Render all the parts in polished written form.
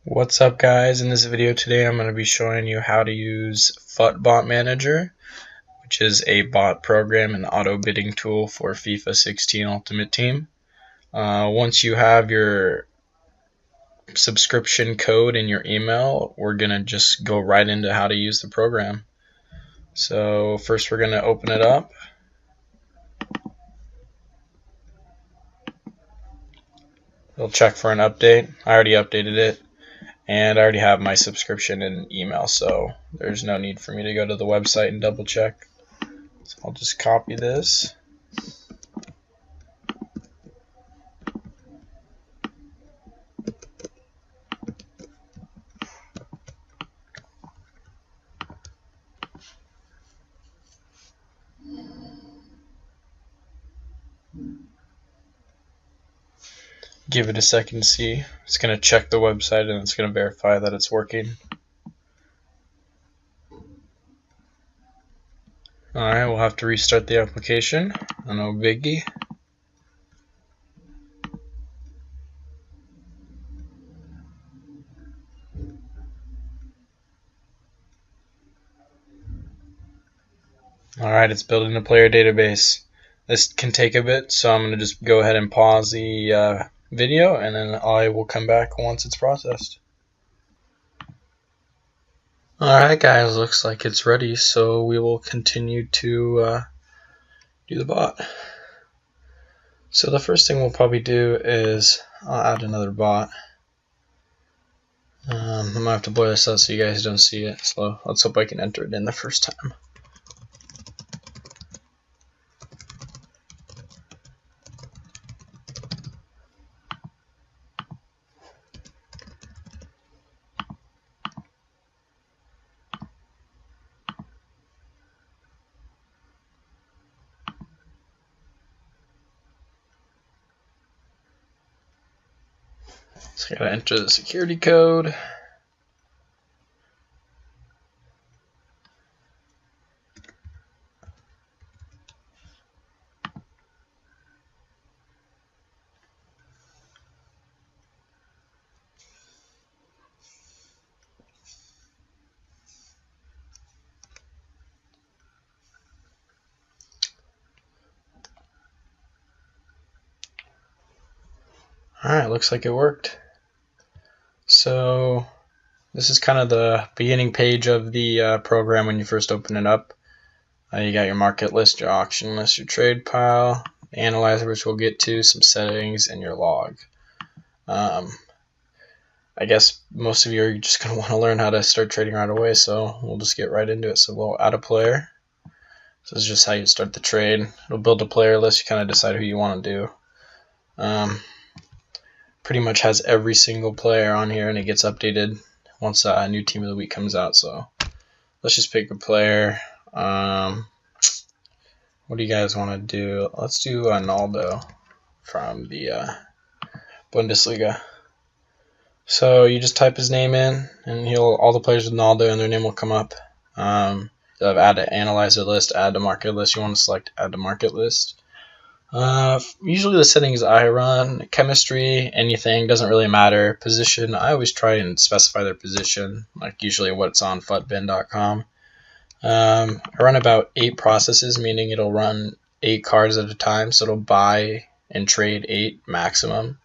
What's up, guys? In this video today I'm going to be showing you how to use FutBot Manager, which is a bot program and auto bidding tool for FIFA 16 Ultimate Team. Once you have your subscription code in your email, we're going to just go right into how to use the program. So first we're going to open it up. It'll check for an update. I already updated it. And I already have my subscription and email, so there's no need for me to go to the website and double check. So I'll just copy this. Give it a second to see. It's going to check the website and it's going to verify that it's working. Alright, we'll have to restart the application. No biggie. Alright, it's building a player database. This can take a bit, so I'm going to just go ahead and pause the video, and then I will come back once it's processed. Alright guys, looks like it's ready, so we will continue to do the bot. So the first thing we'll probably do is I'll add another bot. I'm going to have to blur this out so you guys don't see it, so let's hope I can enter it in the first time. So I gotta enter the security code. Alright, looks like it worked. So this is kind of the beginning page of the program when you first open it up. You got your market list, your auction list, your trade pile, the analyzer, which we'll get to, some settings, and your log. I guess most of you are just going to want to learn how to start trading right away, so we'll just get right into it. So we'll add a player. So this is just how you start the trade. It'll build a player list. You kind of decide who you want to do. Pretty much has every single player on here, and it gets updated once a new team of the week comes out. So let's just pick a player. What do you guys want to do? Let's do Ronaldo from the Bundesliga. So you just type his name in, and all the players with Ronaldo and their name will come up. You'll have add to analyzer list, add to market list. You want to select add to market list. Usually the settings I run, chemistry, anything, doesn't really matter. Position, I always try and specify their position, like usually what's on futbin.com. I run about 8 processes, meaning it'll run 8 cards at a time, so it'll buy and trade 8 maximum.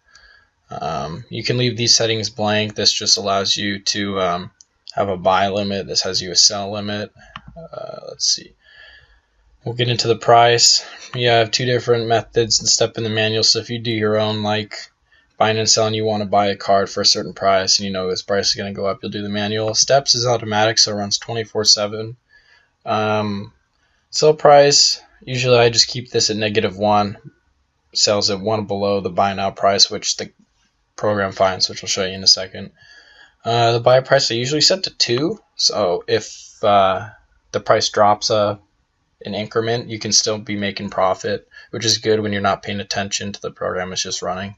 You can leave these settings blank. This just allows you to have a buy limit. This has you a sell limit. Let's see. We'll get into the price. You have 2 different methods and step in the manual. So if you do your own, like buying and selling, you want to buy a card for a certain price, and you know this price is going to go up, you'll do the manual. Steps is automatic, so it runs 24/7. Sell price, usually I just keep this at -1. Sells at 1 below the buy now price, which the program finds, which I'll show you in a second. The buy price I usually set to 2. So if the price drops an increment, you can still be making profit, which is good when you're not paying attention to the program. It's just running.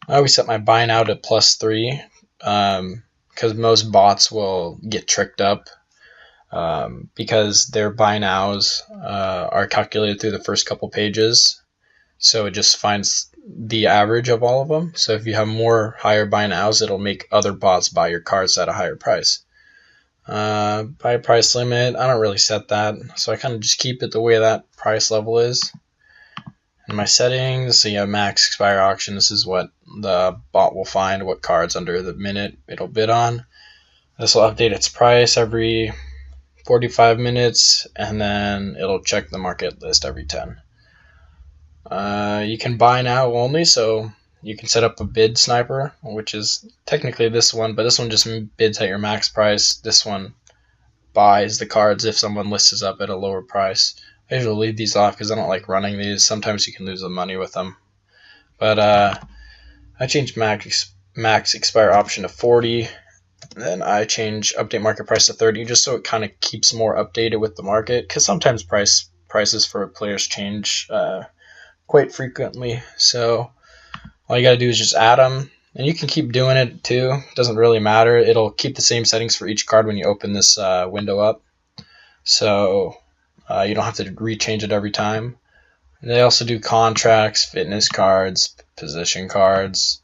I always set my buy now to +3 because most bots will get tricked up because their buy nows are calculated through the first couple pages. So it just finds the average of all of them. So if you have more higher buy nows, it'll make other bots buy your cards at a higher price. Buy price limit, I don't really set that, so I kind of just keep it the way that price level is. In my settings, so you have max expire auction. This is what the bot will find, what cards under the minute it'll bid on. This will update its price every 45 minutes, and then it'll check the market list every 10. You can buy now only, so you can set up a bid sniper, which is technically this one, but this one just bids at your max price. This one buys the cards if someone lists up at a lower price. I usually leave these off because I don't like running these. Sometimes you can lose the money with them. But I changed max expire option to 40. Then I change update market price to 30, just so it kind of keeps more updated with the market, because sometimes prices for players change quite frequently. So all you got to do is just add them, and you can keep doing it too. It doesn't really matter. It'll keep the same settings for each card when you open this window up, so you don't have to rechange it every time. And they also do contracts, fitness cards, position cards,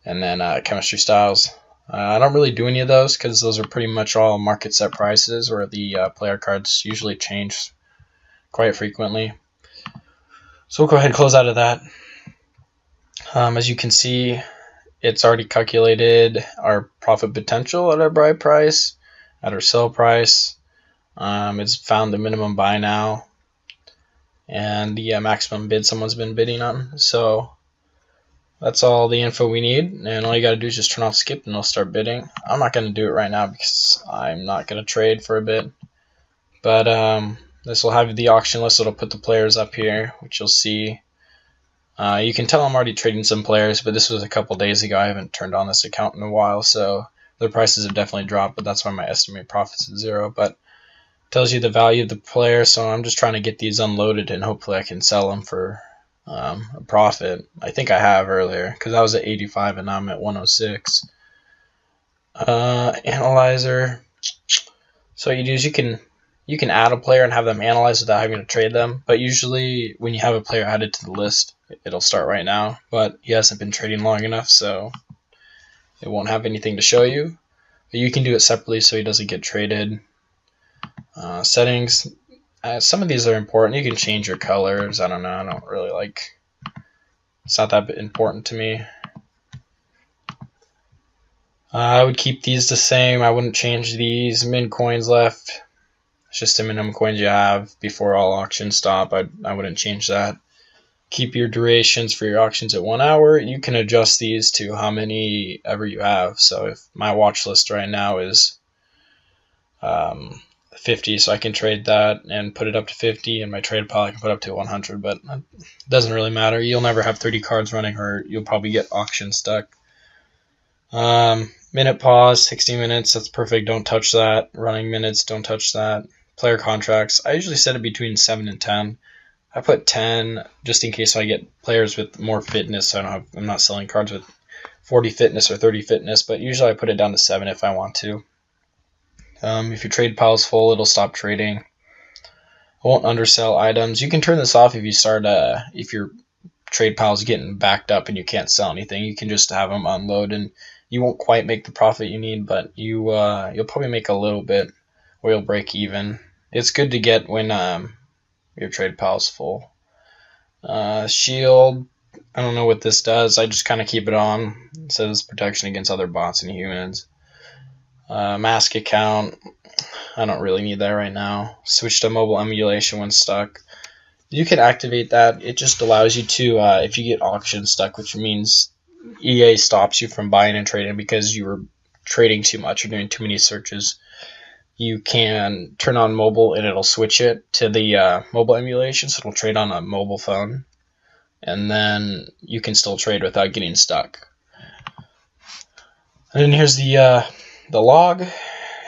and then chemistry styles. I don't really do any of those because those are pretty much all market set prices, where the player cards usually change quite frequently. So we'll go ahead and close out of that. As you can see, it's already calculated our profit potential at our buy price, at our sell price. It's found the minimum buy now, and the maximum bid someone's been bidding on. So that's all the info we need, and all you got to do is just turn off skip and it'll start bidding. I'm not going to do it right now because I'm not going to trade for a bit, but this will have the auction list. It'll put the players up here, which you'll see. You can tell I'm already trading some players, but this was a couple days ago. I haven't turned on this account in a while, so the prices have definitely dropped, but that's why my estimated profit's at 0. But it tells you the value of the player, so I'm just trying to get these unloaded, and hopefully I can sell them for a profit. I think I have earlier, because I was at 85 and now I'm at 106. Analyzer. So what you do is you can add a player and have them analyzed without having to trade them, but usually when you have a player added to the list, it'll start right now, but he hasn't been trading long enough, so it won't have anything to show you. But you can do it separately so he doesn't get traded. Settings. Some of these are important. You can change your colors. I don't know. I don't really like. It's not that important to me. I would keep these the same. I wouldn't change these. Min coins left. It's just the minimum coins you have before all auctions stop. I wouldn't change that. Keep your durations for your auctions at 1 hour. You can adjust these to how many ever you have. So if my watch list right now is 50, so I can trade that and put it up to 50, and my trade pile I can put up to 100, but it doesn't really matter. You'll never have 30 cards running, or you'll probably get auction stuck. Minute pause, 60 minutes, that's perfect. Don't touch that. Running minutes, don't touch that. Player contracts, I usually set it between 7 and 10. I put 10 just in case I get players with more fitness, so I'm not selling cards with 40 fitness or 30 fitness, but usually I put it down to 7 if I want to. If your trade pile is full, it'll stop trading. I won't undersell items. You can turn this off if you start if your trade pile is getting backed up and you can't sell anything. You can just have them unload, and you won't quite make the profit you need, but you'll probably make a little bit, or you'll break even. It's good to get when your trade pile is full. Shield. I don't know what this does. I just kind of keep it on. It says protection against other bots and humans. Mask account, I don't really need that right now. Switch to mobile emulation when stuck. You can activate that. It just allows you to, if you get auction stuck, which means EA stops you from buying and trading because you were trading too much or doing too many searches, you can turn on mobile and it'll switch it to the mobile emulation, so it'll trade on a mobile phone, and then you can still trade without getting stuck. And then here's the log.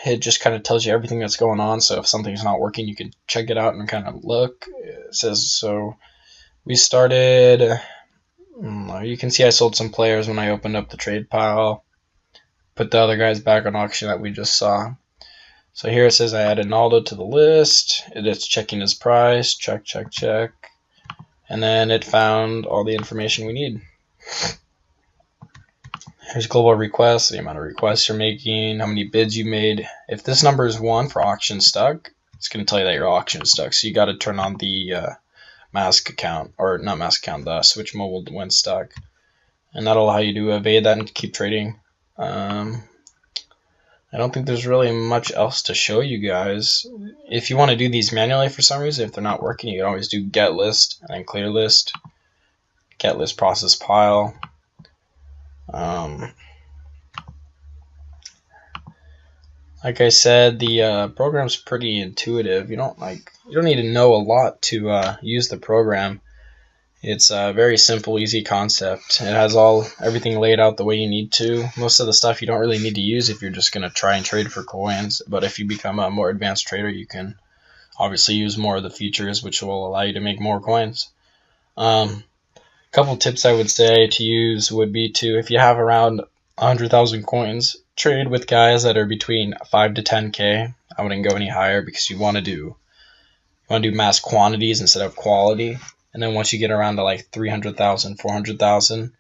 It just kind of tells you everything that's going on, so if something's not working, you can check it out and kind of look. It says, so we started, you can see I sold some players when I opened up the trade pile, put the other guys back on auction that we just saw. So here it says I added Naldo to the list. It's checking his price, check. and then it found all the information we need. Here's global requests, the amount of requests you're making, how many bids you made. If this number is 1 for auction stuck, it's going to tell you that your auction is stuck. So you got to turn on the mask account, or not mask account, the switch mobile when stuck, and that'll allow you to evade that and keep trading. I don't think there's really much else to show you guys. If you want to do these manually for some reason, if they're not working, you can always do get list and then clear list, get list process pile. Like I said, the program's pretty intuitive. You don't need to know a lot to use the program. It's a very simple, easy concept. It has everything laid out the way you need to. Most of the stuff you don't really need to use if you're just going to try and trade for coins. But if you become a more advanced trader, you can obviously use more of the features, which will allow you to make more coins. Couple tips I would say to use would be to, if you have around 100,000 coins, trade with guys that are between 5 to 10K. I wouldn't go any higher because you want to do mass quantities instead of quality. And then once you get around to like 300,000, 400,000,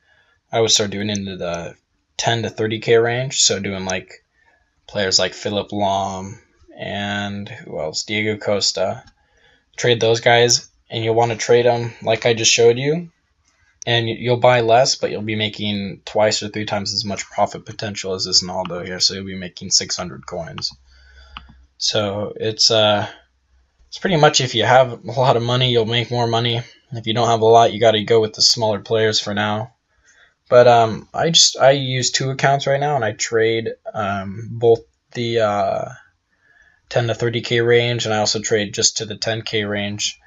I would start doing into the 10 to 30K range. So doing like players like Philip Lahm and who else? Diego Costa. Trade those guys, and you'll want to trade them like I just showed you. And you'll buy less, but you'll be making twice or 3 times as much profit potential as this Naldo here. So you'll be making 600 coins. So it's pretty much, if you have a lot of money, you'll make more money. If you don't have a lot, you got to go with the smaller players for now. But I use 2 accounts right now, and I trade both the 10 to 30K range, and I also trade just to the 10K range.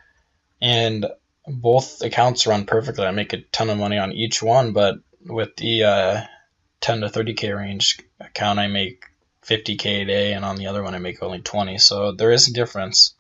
And both accounts run perfectly. I make a ton of money on each one, but with the 10 to 30K range account, I make 50K a day, and on the other one, I make only 20. So there is a difference.